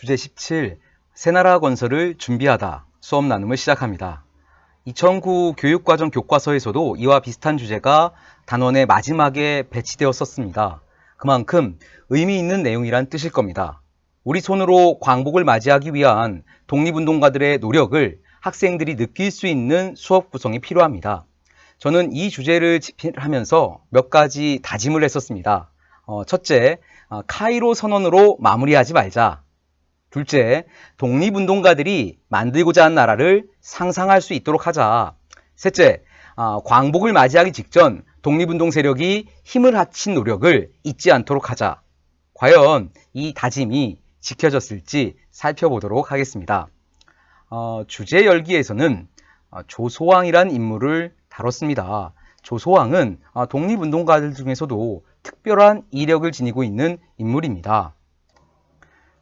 주제 17, 새나라 건설을 준비하다 수업 나눔을 시작합니다. 2009 교육과정 교과서에서도 이와 비슷한 주제가 단원의 마지막에 배치되었었습니다. 그만큼 의미 있는 내용이란 뜻일 겁니다. 우리 손으로 광복을 맞이하기 위한 독립운동가들의 노력을 학생들이 느낄 수 있는 수업 구성이 필요합니다. 저는 이 주제를 집필하면서 몇 가지 다짐을 했었습니다. 첫째, 카이로 선언으로 마무리하지 말자. 둘째, 독립운동가들이 만들고자 한 나라를 상상할 수 있도록 하자. 셋째, 광복을 맞이하기 직전 독립운동 세력이 힘을 합친 노력을 잊지 않도록 하자. 과연 이 다짐이 지켜졌을지 살펴보도록 하겠습니다. 주제 열기에서는 조소왕이란 인물을 다뤘습니다. 조소왕은 독립운동가들 중에서도 특별한 이력을 지니고 있는 인물입니다.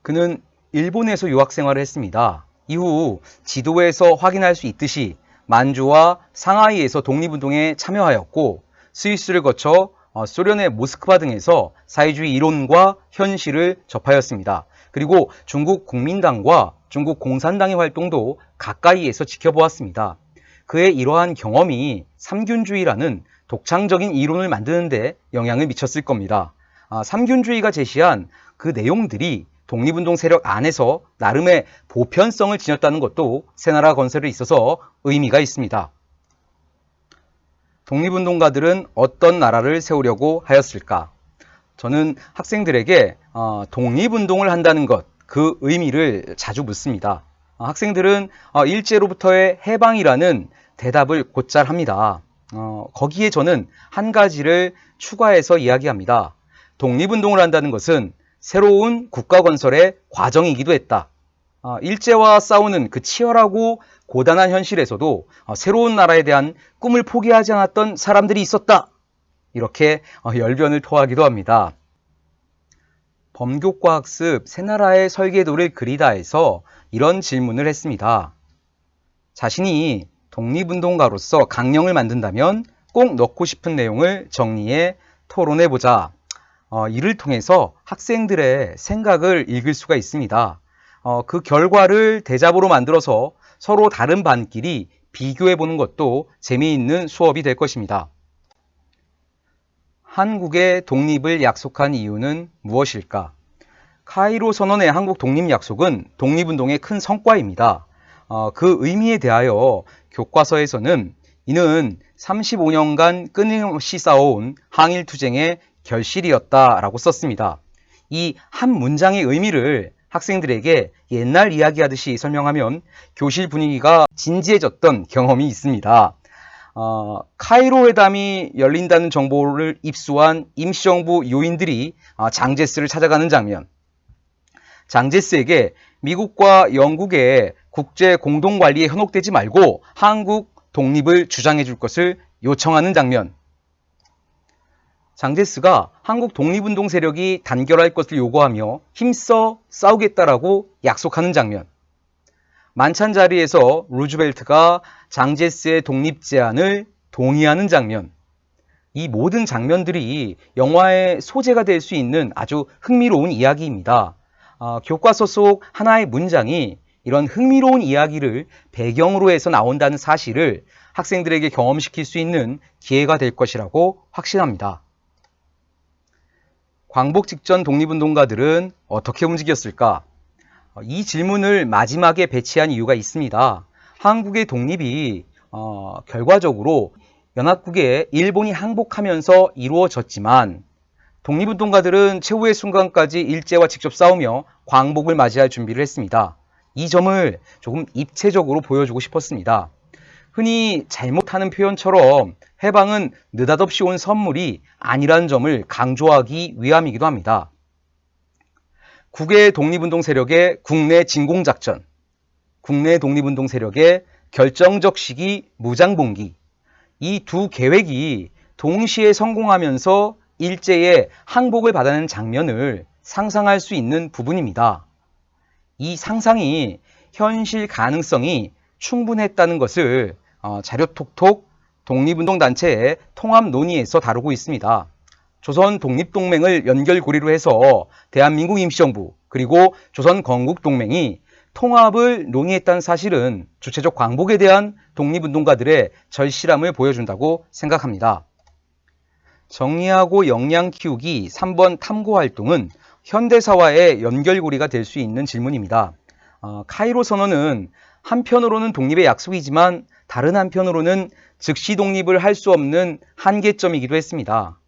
그는 일본에서 유학 생활을 했습니다. 이후 지도에서 확인할 수 있듯이 만주와 상하이에서 독립운동에 참여하였고 스위스를 거쳐 소련의 모스크바 등에서 사회주의 이론과 현실을 접하였습니다. 그리고 중국 국민당과 중국 공산당의 활동도 가까이에서 지켜보았습니다. 그의 이러한 경험이 삼균주의라는 독창적인 이론을 만드는 데 영향을 미쳤을 겁니다. 삼균주의가 제시한 그 내용들이 독립운동 세력 안에서 나름의 보편성을 지녔다는 것도 새나라 건설에 있어서 의미가 있습니다. 독립운동가들은 어떤 나라를 세우려고 하였을까? 저는 학생들에게 독립운동을 한다는 것, 그 의미를 자주 묻습니다. 학생들은 일제로부터의 해방이라는 대답을 곧잘 합니다. 거기에 저는 한 가지를 추가해서 이야기합니다. 독립운동을 한다는 것은 새로운 국가 건설의 과정이기도 했다. 일제와 싸우는 그 치열하고 고단한 현실에서도 새로운 나라에 대한 꿈을 포기하지 않았던 사람들이 있었다. 이렇게 열변을 토하기도 합니다. 범교과학습 새나라의 설계도를 그리다에서 이런 질문을 했습니다. 자신이 독립운동가로서 강령을 만든다면 꼭 넣고 싶은 내용을 정리해 토론해보자. 이를 통해서 학생들의 생각을 읽을 수가 있습니다. 그 결과를 대잡으로 만들어서 서로 다른 반끼리 비교해보는 것도 재미있는 수업이 될 것입니다. 한국의 독립을 약속한 이유는 무엇일까? 카이로 선언의 한국 독립 약속은 독립운동의 큰 성과입니다. 그 의미에 대하여 교과서에서는 이는 35년간 끊임없이 싸워온 항일투쟁의 결실이었다라고 썼습니다. 이 한 문장의 의미를 학생들에게 옛날 이야기하듯이 설명하면 교실 분위기가 진지해졌던 경험이 있습니다. 카이로 회담이 열린다는 정보를 입수한 임시정부 요인들이 장제스를 찾아가는 장면, 장제스에게 미국과 영국의 국제 공동관리에 현혹되지 말고 한국 독립을 주장해 줄 것을 요청하는 장면, 장제스가 한국 독립운동 세력이 단결할 것을 요구하며 힘써 싸우겠다라고 약속하는 장면, 만찬 자리에서 루즈벨트가 장제스의 독립 제안을 동의하는 장면, 이 모든 장면들이 영화의 소재가 될 수 있는 아주 흥미로운 이야기입니다. 교과서 속 하나의 문장이 이런 흥미로운 이야기를 배경으로 해서 나온다는 사실을 학생들에게 경험시킬 수 있는 기회가 될 것이라고 확신합니다. 광복 직전 독립운동가들은 어떻게 움직였을까? 이 질문을 마지막에 배치한 이유가 있습니다. 한국의 독립이 결과적으로 연합국에 일본이 항복하면서 이루어졌지만 독립운동가들은 최후의 순간까지 일제와 직접 싸우며 광복을 맞이할 준비를 했습니다. 이 점을 조금 입체적으로 보여주고 싶었습니다. 흔히 잘못하는 표현처럼 해방은 느닷없이 온 선물이 아니라는 점을 강조하기 위함이기도 합니다. 국외 독립운동 세력의 국내 진공작전, 국내 독립운동 세력의 결정적 시기 무장봉기, 이 두 계획이 동시에 성공하면서 일제의 항복을 받아낸 장면을 상상할 수 있는 부분입니다. 이 상상이 현실 가능성이 충분했다는 것을 자료톡톡 독립운동단체의 통합 논의에서 다루고 있습니다. 조선 독립동맹을 연결고리로 해서 대한민국 임시정부 그리고 조선 건국동맹이 통합을 논의했다는 사실은 주체적 광복에 대한 독립운동가들의 절실함을 보여준다고 생각합니다. 정리하고 역량 키우기 3번 탐구활동은 현대사와의 연결고리가 될 수 있는 질문입니다. 카이로 선언은 한편으로는 독립의 약속이지만 다른 한편으로는 즉시 독립을 할 수 없는 한계점이기도 했습니다.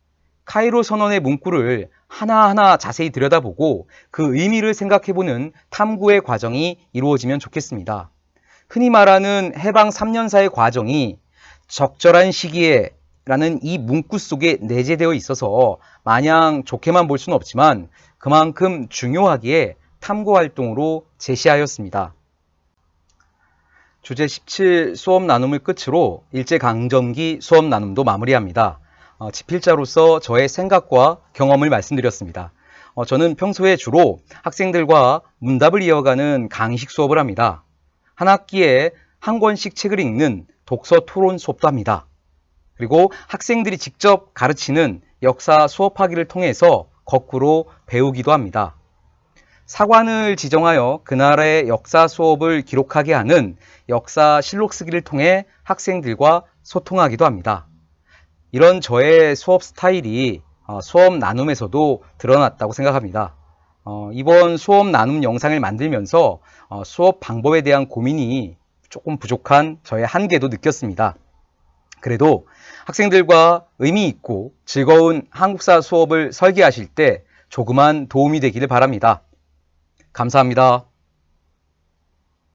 카이로 선언의 문구를 하나하나 자세히 들여다보고 그 의미를 생각해보는 탐구의 과정이 이루어지면 좋겠습니다. 흔히 말하는 해방 3년사의 과정이 적절한 시기에 라는 이 문구 속에 내재되어 있어서 마냥 좋게만 볼 수는 없지만 그만큼 중요하기에 탐구활동으로 제시하였습니다. 주제 17 수업 나눔을 끝으로 일제강점기 수업 나눔도 마무리합니다. 지필자로서 저의 생각과 경험을 말씀드렸습니다. 저는 평소에 주로 학생들과 문답을 이어가는 강의식 수업을 합니다. 한 학기에 한 권씩 책을 읽는 독서 토론 수업도 합니다. 그리고 학생들이 직접 가르치는 역사 수업하기를 통해서 거꾸로 배우기도 합니다. 사관을 지정하여 그날의 역사 수업을 기록하게 하는 역사 실록 쓰기를 통해 학생들과 소통하기도 합니다. 이런 저의 수업 스타일이 수업 나눔에서도 드러났다고 생각합니다. 이번 수업 나눔 영상을 만들면서 수업 방법에 대한 고민이 조금 부족한 저의 한계도 느꼈습니다. 그래도 학생들과 의미 있고 즐거운 한국사 수업을 설계하실 때 조그만 도움이 되기를 바랍니다. 감사합니다.